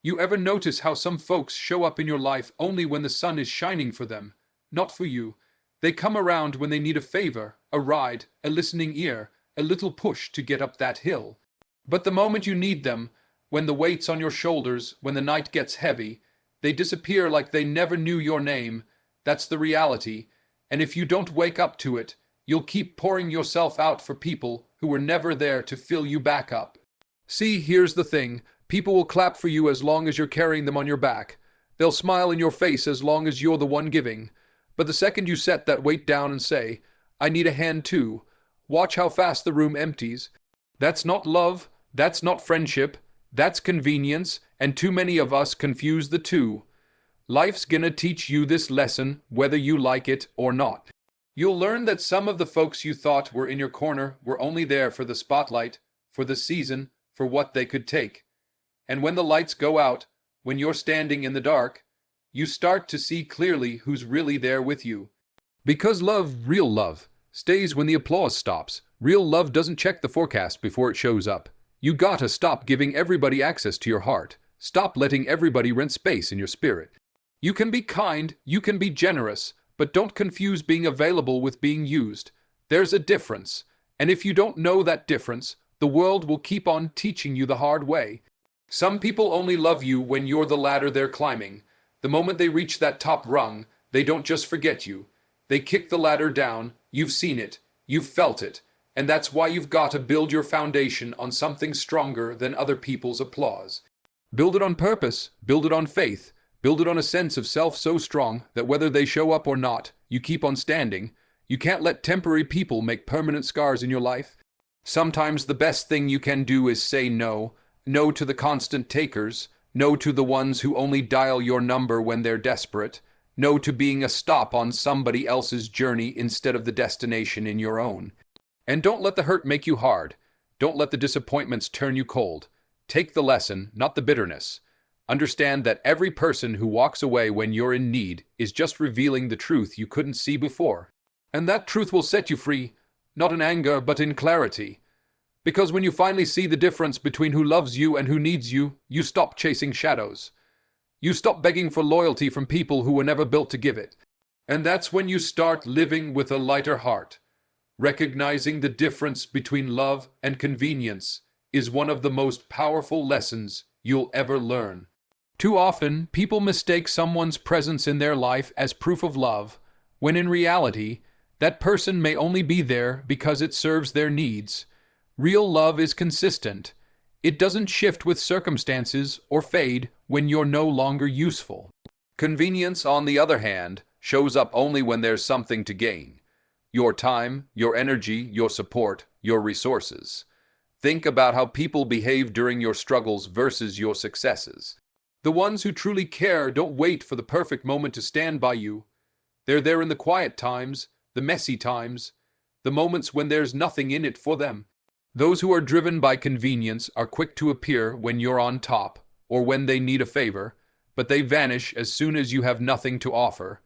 You ever notice how some folks show up in your life only when the sun is shining for them, not for you? They come around when they need a favor, a ride, a listening ear, a little push to get up that hill. But the moment you need them, when the weight's on your shoulders, when the night gets heavy, they disappear like they never knew your name. That's the reality, and if you don't wake up to it, you'll keep pouring yourself out for people who were never there to fill you back up. See, here's the thing. People will clap for you as long as you're carrying them on your back. They'll smile in your face as long as you're the one giving. But the second you set that weight down and say, I need a hand too, watch how fast the room empties. That's not love, that's not friendship, that's convenience, and too many of us confuse the two. Life's gonna teach you this lesson, whether you like it or not. You'll learn that some of the folks you thought were in your corner were only there for the spotlight, for the season, for what they could take. And when the lights go out, when you're standing in the dark, you start to see clearly who's really there with you. Because love, real love, stays when the applause stops. Real love doesn't check the forecast before it shows up. You gotta stop giving everybody access to your heart. Stop letting everybody rent space in your spirit. You can be kind, you can be generous, but don't confuse being available with being used. There's a difference. And if you don't know that difference, the world will keep on teaching you the hard way. Some people only love you when you're the ladder they're climbing. The moment they reach that top rung, they don't just forget you. They kick the ladder down. You've seen it. You've felt it. And that's why you've got to build your foundation on something stronger than other people's applause. Build it on purpose. Build it on faith. Build it on a sense of self so strong that whether they show up or not, you keep on standing. You can't let temporary people make permanent scars in your life. Sometimes the best thing you can do is say no. No to the constant takers. No to the ones who only dial your number when they're desperate. No to being a stop on somebody else's journey instead of the destination in your own. And don't let the hurt make you hard. Don't let the disappointments turn you cold. Take the lesson, not the bitterness. Understand that every person who walks away when you're in need is just revealing the truth you couldn't see before. And that truth will set you free, not in anger, but in clarity. Because when you finally see the difference between who loves you and who needs you, you stop chasing shadows. You stop begging for loyalty from people who were never built to give it. And that's when you start living with a lighter heart. Recognizing the difference between love and convenience is one of the most powerful lessons you'll ever learn. Too often, people mistake someone's presence in their life as proof of love, when in reality, that person may only be there because it serves their needs. Real love is consistent. It doesn't shift with circumstances or fade when you're no longer useful. Convenience, on the other hand, shows up only when there's something to gain. Your time, your energy, your support, your resources. Think about how people behave during your struggles versus your successes. The ones who truly care don't wait for the perfect moment to stand by you. They're there in the quiet times, the messy times, the moments when there's nothing in it for them. Those who are driven by convenience are quick to appear when you're on top, or when they need a favor, but they vanish as soon as you have nothing to offer.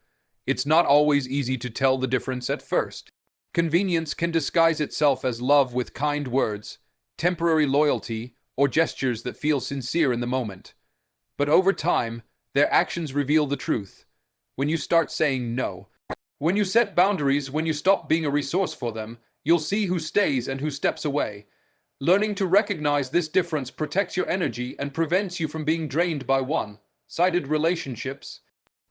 It's not always easy to tell the difference at first. Convenience can disguise itself as love with kind words, temporary loyalty, or gestures that feel sincere in the moment. But over time, their actions reveal the truth. When you start saying no, when you set boundaries, when you stop being a resource for them, you'll see who stays and who steps away. Learning to recognize this difference protects your energy and prevents you from being drained by one-sided relationships.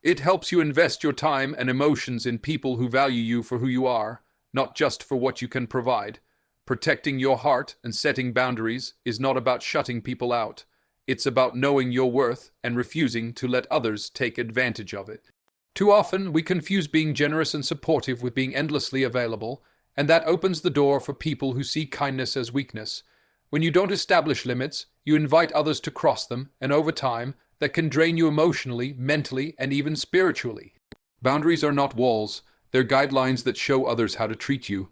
It helps you invest your time and emotions in people who value you for who you are, not just for what you can provide. Protecting your heart and setting boundaries is not about shutting people out. It's about knowing your worth and refusing to let others take advantage of it. Too often, we confuse being generous and supportive with being endlessly available, and that opens the door for people who see kindness as weakness. When you don't establish limits, you invite others to cross them, and over time, that can drain you emotionally, mentally, and even spiritually. Boundaries are not walls. They're guidelines that show others how to treat you.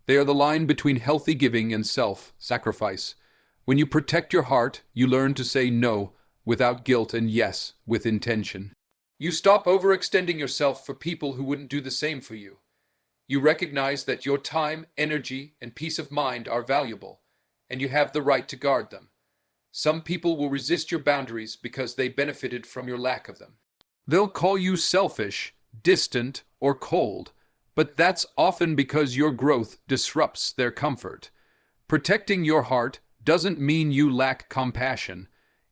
They are the line between healthy giving and self-sacrifice. When you protect your heart, you learn to say no without guilt and yes with intention. You stop overextending yourself for people who wouldn't do the same for you. You recognize that your time, energy, and peace of mind are valuable, and you have the right to guard them. Some people will resist your boundaries because they benefited from your lack of them. They'll call you selfish, distant, or cold, but that's often because your growth disrupts their comfort. Protecting your heart doesn't mean you lack compassion.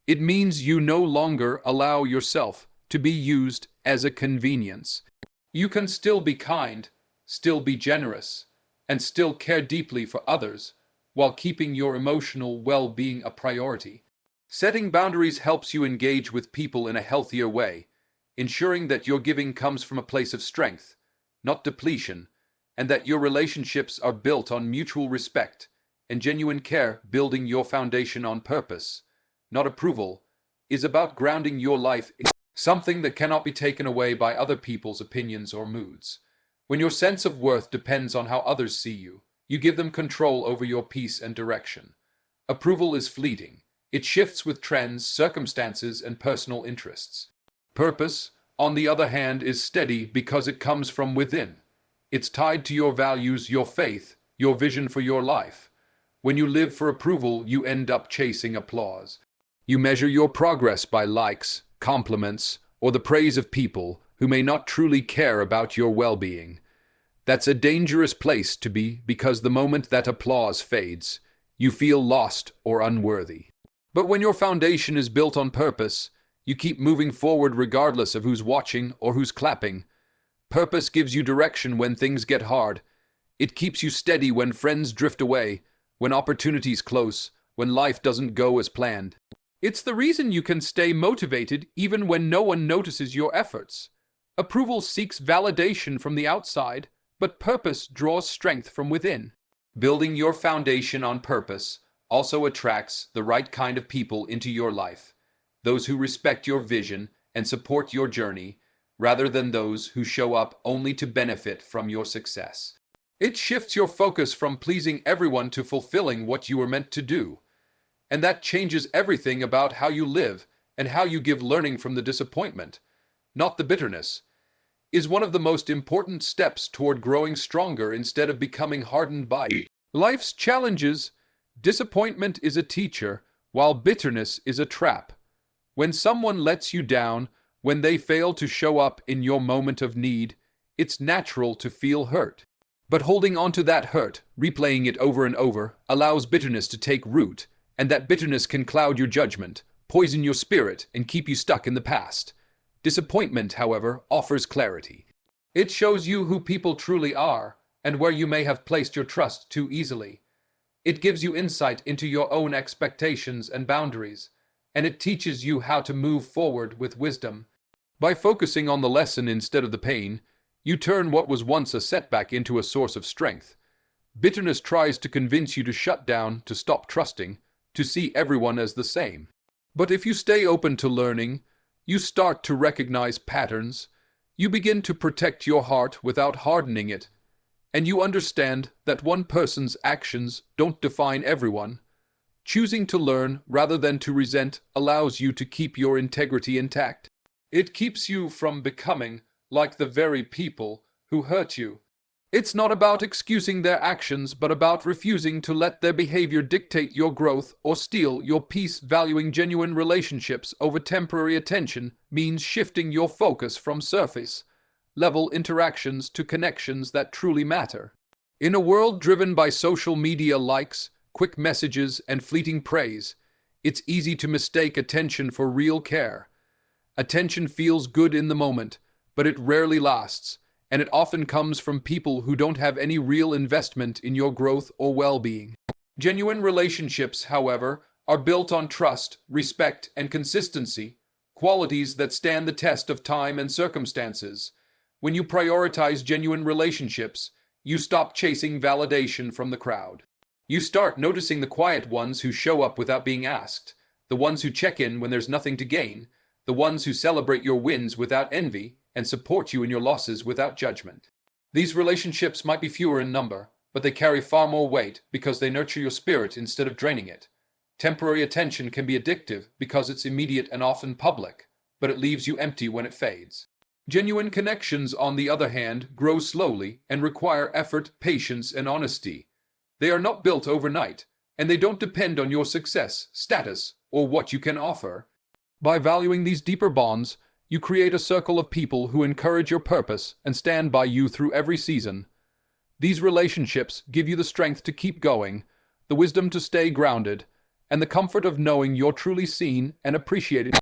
It means you no longer allow yourself to be used as a convenience. You can still be kind, still be generous, and still care deeply for others while keeping your emotional well-being a priority. Setting boundaries helps you engage with people in a healthier way, ensuring that your giving comes from a place of strength, not depletion, and that your relationships are built on mutual respect and genuine care. Building your foundation on purpose, not approval, is about grounding your life in something that cannot be taken away by other people's opinions or moods. When your sense of worth depends on how others see you, you give them control over your peace and direction. Approval is fleeting. It shifts with trends, circumstances, and personal interests. Purpose, on the other hand, is steady because it comes from within. It's tied to your values, your faith, your vision for your life. When you live for approval, you end up chasing applause. You measure your progress by likes, compliments, or the praise of people who may not truly care about your well-being. That's a dangerous place to be because the moment that applause fades, you feel lost or unworthy. But when your foundation is built on purpose, you keep moving forward regardless of who's watching or who's clapping. Purpose gives you direction when things get hard. It keeps you steady when friends drift away, when opportunities close, when life doesn't go as planned. It's the reason you can stay motivated even when no one notices your efforts. Approval seeks validation from the outside, but purpose draws strength from within. Building your foundation on purpose also attracts the right kind of people into your life, those who respect your vision and support your journey, rather than those who show up only to benefit from your success. It shifts your focus from pleasing everyone to fulfilling what you were meant to do. And that changes everything about how you live and how you give. Learning from the disappointment, not the bitterness, is one of the most important steps toward growing stronger instead of becoming hardened by life's challenges. Disappointment is a teacher, while bitterness is a trap. When someone lets you down, when they fail to show up in your moment of need, it's natural to feel hurt. But holding on to that hurt, replaying it over and over, allows bitterness to take root, and that bitterness can cloud your judgment, poison your spirit, and keep you stuck in the past. Disappointment, however, offers clarity. It shows you who people truly are, and where you may have placed your trust too easily. It gives you insight into your own expectations and boundaries, and it teaches you how to move forward with wisdom. By focusing on the lesson instead of the pain, you turn what was once a setback into a source of strength. Bitterness tries to convince you to shut down, to stop trusting, to see everyone as the same. But if you stay open to learning, you start to recognize patterns, you begin to protect your heart without hardening it, and you understand that one person's actions don't define everyone. Choosing to learn rather than to resent allows you to keep your integrity intact. It keeps you from becoming like the very people who hurt you. It's not about excusing their actions, but about refusing to let their behavior dictate your growth or steal your peace. Valuing genuine relationships over temporary attention means shifting your focus from surface-level interactions to connections that truly matter. In a world driven by social media likes, quick messages, and fleeting praise, it's easy to mistake attention for real care. Attention feels good in the moment, but it rarely lasts, and it often comes from people who don't have any real investment in your growth or well-being. Genuine relationships, however, are built on trust, respect, and consistency, qualities that stand the test of time and circumstances. When you prioritize genuine relationships, you stop chasing validation from the crowd. You start noticing the quiet ones who show up without being asked, the ones who check in when there's nothing to gain, the ones who celebrate your wins without envy, and support you in your losses without judgment. These relationships might be fewer in number, but they carry far more weight because they nurture your spirit instead of draining it. Temporary attention can be addictive because it's immediate and often public, but it leaves you empty when it fades. Genuine connections, on the other hand, grow slowly and require effort, patience, and honesty. They are not built overnight, and they don't depend on your success, status, or what you can offer. By valuing these deeper bonds, you create a circle of people who encourage your purpose and stand by you through every season. These relationships give you the strength to keep going, the wisdom to stay grounded, and the comfort of knowing you're truly seen and appreciated.